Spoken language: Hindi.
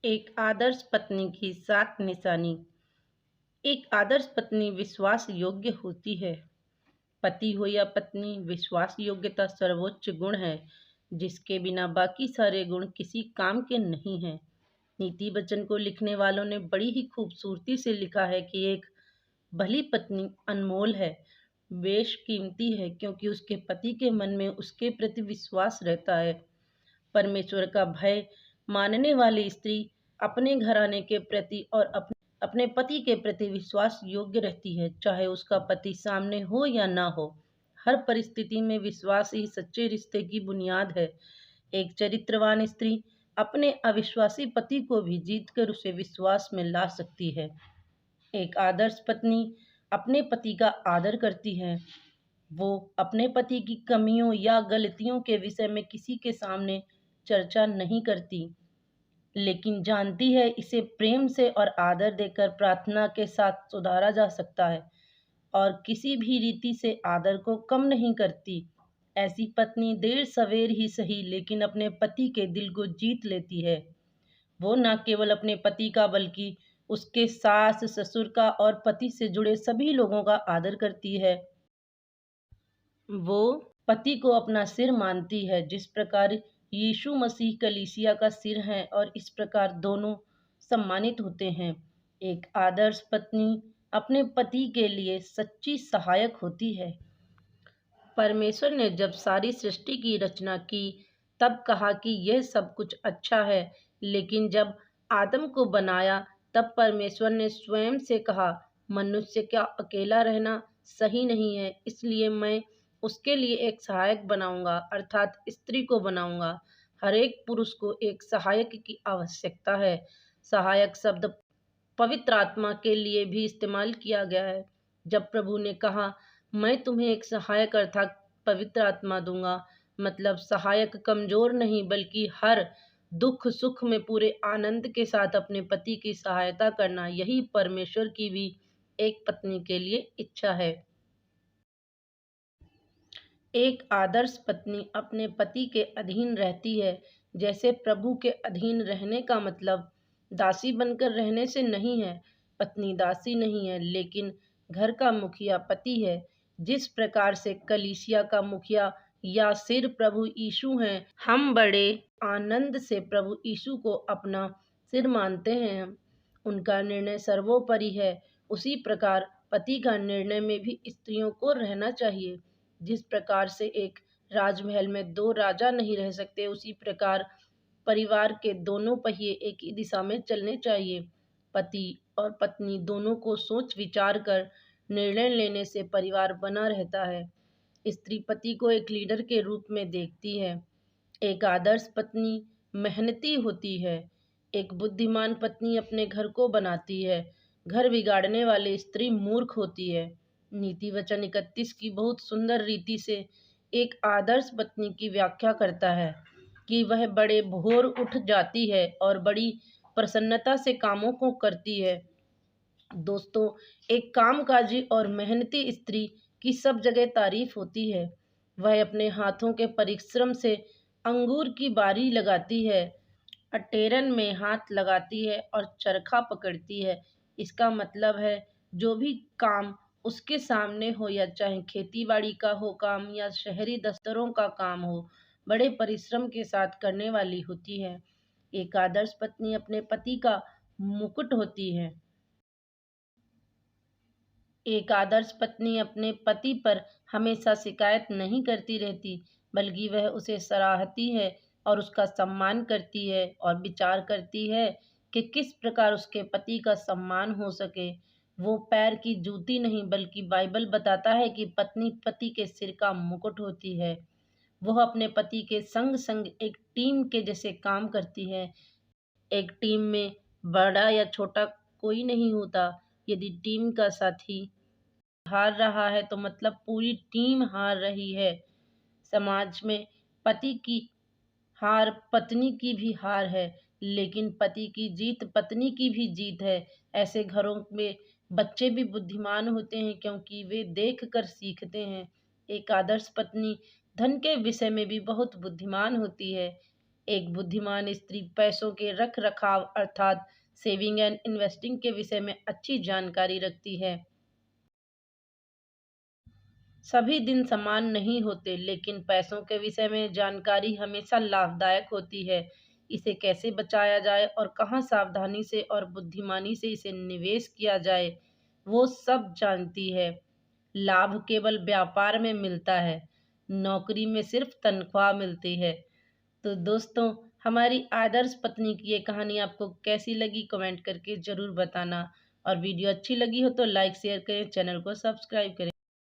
एक आदर्श पत्नी की 7 निशानी। एक आदर्श पत्नी विश्वास योग्य होती है। पति हो या पत्नी, विश्वास योग्यता सर्वोच्च गुण है, जिसके बिना बाकी सारे गुण किसी काम के नहीं हैं। नीति वचन को लिखने वालों ने बड़ी ही खूबसूरती से लिखा है कि एक भली पत्नी अनमोल है, बेशकीमती है, क्योंकि उसके पति के मन में उसके प्रति विश्वास रहता है। परमेश्वर का भय मानने वाली स्त्री अपने घराने के प्रति और अपने पति के प्रति विश्वास योग्य रहती है, चाहे उसका पति सामने हो या ना हो। हर परिस्थिति में विश्वास ही सच्चे रिश्ते की बुनियाद है। एक चरित्रवान स्त्री अपने अविश्वासी पति को भी जीतकर उसे विश्वास में ला सकती है। एक आदर्श पत्नी अपने पति का आदर करती है। वो अपने पति की कमियों या गलतियों के विषय में किसी के सामने चर्चा नहीं करती, लेकिन जानती है इसे प्रेम से और आदर देकर प्रार्थना के साथ सुधारा जा सकता है, और किसी भी रीति से आदर को कम नहीं करती। ऐसी पत्नी देर सवेर ही सही, लेकिन अपने पति के दिल को जीत लेती है। वो न केवल अपने पति का बल्कि उसके सास ससुर का और पति से जुड़े सभी लोगों का आदर करती है। वो पति को अपना सिर मानती है, जिस प्रकार यीशु मसीह कलीसिया का सिर है, और इस प्रकार दोनों सम्मानित होते हैं। एक आदर्श पत्नी अपने पति के लिए सच्ची सहायक होती है। परमेश्वर ने जब सारी सृष्टि की रचना की, तब कहा कि यह सब कुछ अच्छा है, लेकिन जब आदम को बनाया, तब परमेश्वर ने स्वयं से कहा, मनुष्य क्या अकेला रहना सही नहीं है, इसलिए मैं उसके लिए एक सहायक बनाऊंगा, अर्थात स्त्री को बनाऊंगा। हर एक पुरुष को एक सहायक की आवश्यकता है। सहायक शब्द पवित्र आत्मा के लिए भी इस्तेमाल किया गया है। जब प्रभु ने कहा, मैं तुम्हें एक सहायक अर्थात पवित्र आत्मा दूंगा, मतलब सहायक कमजोर नहीं, बल्कि हर दुख सुख में पूरे आनंद के साथ अपने पति की सहायता करना। यही परमेश्वर की भी एक पत्नी के लिए इच्छा है। एक आदर्श पत्नी अपने पति के अधीन रहती है। जैसे प्रभु के अधीन रहने का मतलब दासी बनकर रहने से नहीं है। पत्नी दासी नहीं है, लेकिन घर का मुखिया पति है। जिस प्रकार से कलीसिया का मुखिया या सिर प्रभु यीशु हैं, हम बड़े आनंद से प्रभु यीशु को अपना सिर मानते हैं। उनका निर्णय सर्वोपरि है। उसी प्रकार पति का निर्णय में भी स्त्रियों को रहना चाहिए। जिस प्रकार से एक राजमहल में दो राजा नहीं रह सकते, उसी प्रकार परिवार के दोनों पहिए एक ही दिशा में चलने चाहिए। पति और पत्नी दोनों को सोच विचार कर निर्णय लेने से परिवार बना रहता है। स्त्री पति को एक लीडर के रूप में देखती है। एक आदर्श पत्नी मेहनती होती है। एक बुद्धिमान पत्नी अपने घर को बनाती है। घर बिगाड़ने वाली स्त्री मूर्ख होती है। नीति वचन 31 की बहुत सुंदर रीति से एक आदर्श पत्नी की व्याख्या करता है कि वह बड़े भोर उठ जाती है और बड़ी प्रसन्नता से कामों को करती है। दोस्तों, एक कामकाजी और मेहनती स्त्री की सब जगह तारीफ होती है। वह अपने हाथों के परिश्रम से अंगूर की बारी लगाती है, अटेरन में हाथ लगाती है और चरखा पकड़ती है। इसका मतलब है, जो भी काम उसके सामने हो, या चाहे खेती-बाड़ी का हो काम या शहरी दफ्तरों का काम हो, बड़े परिश्रम के साथ करने वाली होती है। एक आदर्श पत्नी अपने पति का मुकुट होती है। एक आदर्श पत्नी अपने पति पर हमेशा शिकायत नहीं करती रहती, बल्कि वह उसे सराहती है और उसका सम्मान करती है और विचार करती है कि किस प्रकार उसके पति का सम्मान हो सके। वो पैर की जूती नहीं, बल्कि बाइबल बताता है कि पत्नी पति के सिर का मुकुट होती है। वह अपने पति के संग संग एक टीम के जैसे काम करती है। एक टीम में बड़ा या छोटा कोई नहीं होता। यदि टीम का साथी हार रहा है, तो मतलब पूरी टीम हार रही है। समाज में पति की हार पत्नी की भी हार है, लेकिन पति की जीत पत्नी की भी जीत है। ऐसे घरों में बच्चे भी बुद्धिमान होते हैं, क्योंकि वे देख कर सीखते हैं। एक आदर्श पत्नी धन के विषय में भी बहुत बुद्धिमान होती है। एक बुद्धिमान स्त्री पैसों के रख रखाव अर्थात सेविंग एंड इन्वेस्टिंग के विषय में अच्छी जानकारी रखती है। सभी दिन समान नहीं होते, लेकिन पैसों के विषय में जानकारी हमेशा लाभदायक होती है। इसे कैसे बचाया जाए और कहाँ सावधानी से और बुद्धिमानी से इसे निवेश किया जाए, वो सब जानती है। लाभ केवल व्यापार में मिलता है, नौकरी में सिर्फ तनख्वाह मिलती है। तो दोस्तों, हमारी आदर्श पत्नी की ये कहानी आपको कैसी लगी कमेंट करके ज़रूर बताना। और वीडियो अच्छी लगी हो तो लाइक शेयर करें, चैनल को सब्सक्राइब करें।